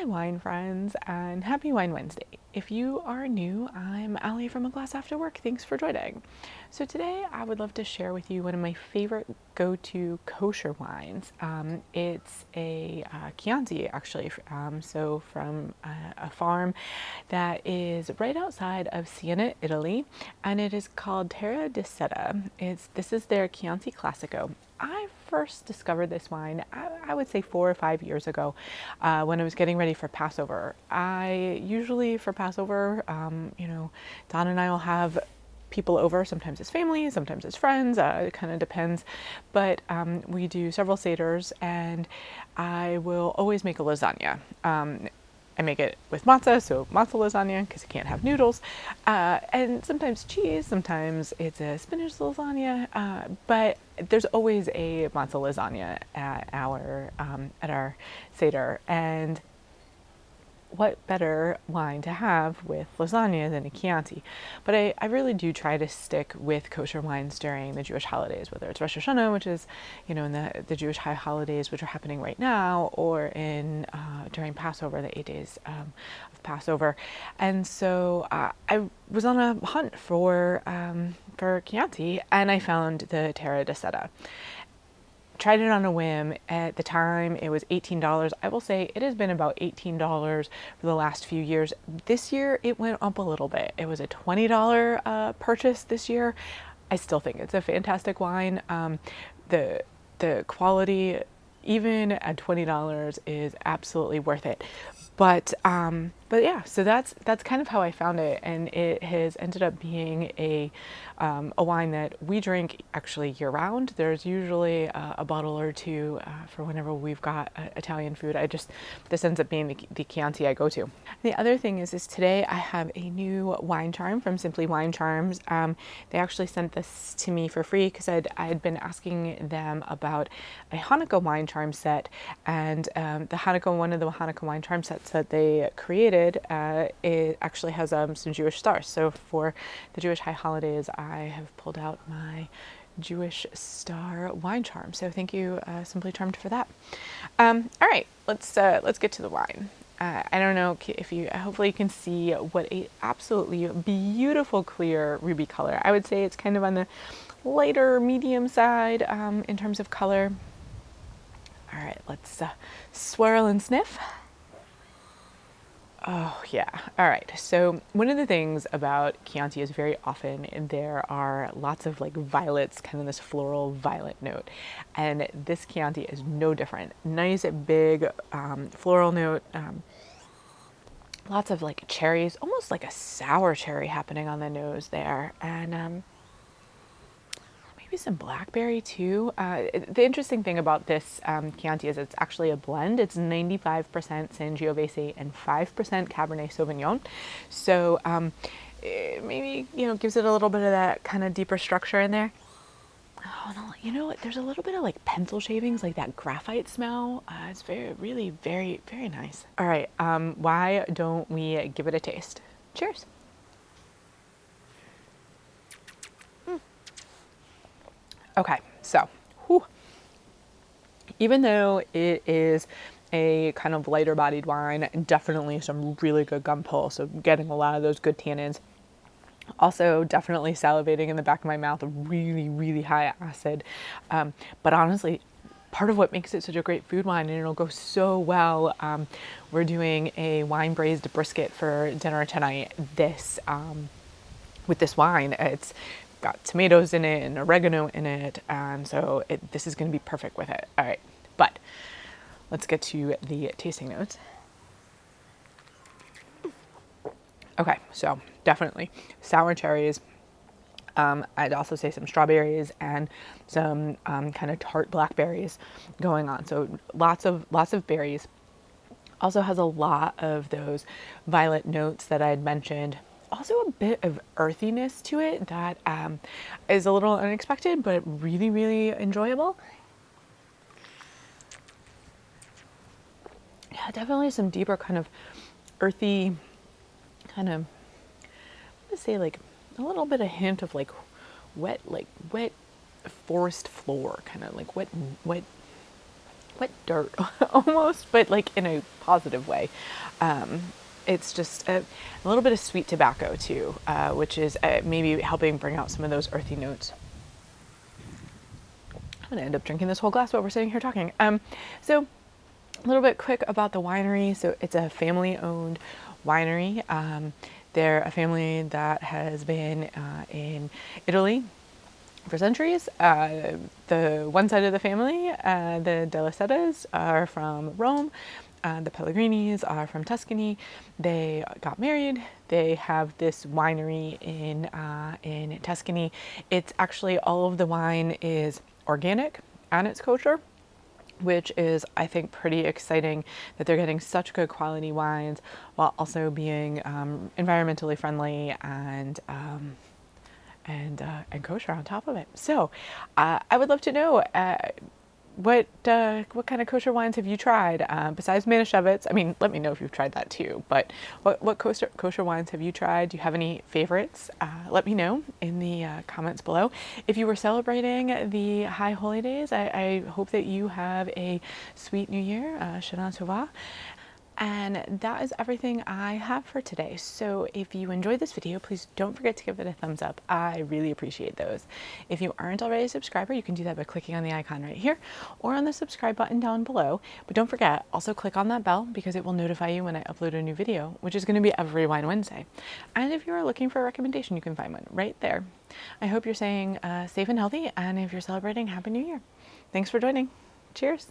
Hi wine friends and happy Wine Wednesday. If you are new, I'm Allie from A Glass After Work. Thanks for joining. So today I would love to share with you one of my favorite go-to kosher wines. It's a Chianti actually, so from a farm that is right outside of Siena, Italy, and it is called Terra di Seta. This is their Chianti Classico. I first discovered this wine, I would say 4 or 5 years ago, when I was getting ready for Passover. I usually for Passover, Don and I will have people over. Sometimes it's family, sometimes it's friends. It kind of depends. But we do several seders, and I will always make a lasagna. I make it with matzah, so matzah lasagna, because you can't have noodles. And sometimes cheese, sometimes it's a spinach lasagna, but there's always a matzah lasagna at our Seder. And what better wine to have with lasagna than a Chianti? But I really do try to stick with kosher wines during the Jewish holidays, whether it's Rosh Hashanah, which is, in the Jewish high holidays, which are happening right now, or in during Passover, the 8 days of Passover. And so I was on a hunt for Chianti, and I found the Terra di Seta. Tried it on a whim. At the time, it was $18. I will say it has been about $18 for the last few years. This year, it went up a little bit. It was a $20 purchase this year. I still think it's a fantastic wine. The quality, even at $20, is absolutely worth it. But yeah, so that's kind of how I found it, and it has ended up being a wine that we drink actually year round. There's usually a bottle or two for whenever we've got Italian food. This ends up being the Chianti I go to. The other thing is today I have a new wine charm from Simply Wine Charms. They actually sent this to me for free because I'd been asking them about a Hanukkah wine charm set, and one of the Hanukkah wine charm sets that they created, it actually has some Jewish stars. So for the Jewish high holidays, I have pulled out my Jewish star wine charm. So thank you, Simply Charmed, for that. All right, let's get to the wine. I don't know if hopefully you can see what a absolutely beautiful clear ruby color. I would say it's kind of on the lighter medium side in terms of color. All right, let's swirl and sniff. Oh yeah. All right. So one of the things about Chianti is very often there are lots of like violets, kind of this floral violet note. And this Chianti is no different. Nice big floral note. Lots of like cherries, almost like a sour cherry happening on the nose there. And maybe some blackberry too. The interesting thing about this Chianti is it's actually a blend. It's 95% Sangiovese and 5% Cabernet Sauvignon. So it maybe gives it a little bit of that kind of deeper structure in there. Oh no, there's a little bit of like pencil shavings, like that graphite smell. It's really very, very nice. All right, why don't we give it a taste? Cheers. Okay, so, even though it is a kind of lighter bodied wine, definitely some really good gum pull, so getting a lot of those good tannins. Also, definitely salivating in the back of my mouth, really, really high acid. But honestly, part of what makes it such a great food wine, and it'll go so well. We're doing a wine braised brisket for dinner tonight. With this wine, it's got tomatoes in it and oregano in it, so this is going to be perfect with it. All right, but let's get to the tasting notes. Okay, so definitely sour cherries. I'd also say some strawberries and some kind of tart blackberries going on. So lots of berries. Also has a lot of those violet notes that I had mentioned. Also a bit of earthiness to it that is a little unexpected, but really, really enjoyable. Yeah, definitely some deeper kind of earthy, kind of, I'm gonna say like a little bit of hint of like wet forest floor, kind of like wet wet dirt almost, but like in a positive way. It's just a little bit of sweet tobacco too, which is maybe helping bring out some of those earthy notes. I'm gonna end up drinking this whole glass while we're sitting here talking. So a little bit quick about the winery. So it's a family-owned winery. They're a family that has been in Italy for centuries. The one side of the family, the De La Setas, are from Rome. The Pellegrinis are from Tuscany. They got married. They have this winery in Tuscany. It's actually, all of the wine is organic and it's kosher, which is, I think, pretty exciting that they're getting such good quality wines while also being environmentally friendly and kosher on top of it. So I would love to know what kind of kosher wines have you tried besides Manischewitz? I mean, let me know if you've tried that too. But what kosher wines have you tried? Do you have any favorites? Let me know in the comments below. If you were celebrating the High Holy Days, I hope that you have a sweet New Year. Shana Tova. And that is everything I have for today. So if you enjoyed this video, please don't forget to give it a thumbs up. I really appreciate those. If you aren't already a subscriber, you can do that by clicking on the icon right here or on the subscribe button down below. But don't forget, also click on that bell because it will notify you when I upload a new video, which is going to be every Wine Wednesday. And if you are looking for a recommendation, you can find one right there. I hope you're staying safe and healthy, and if you're celebrating, Happy New Year. Thanks for joining. Cheers.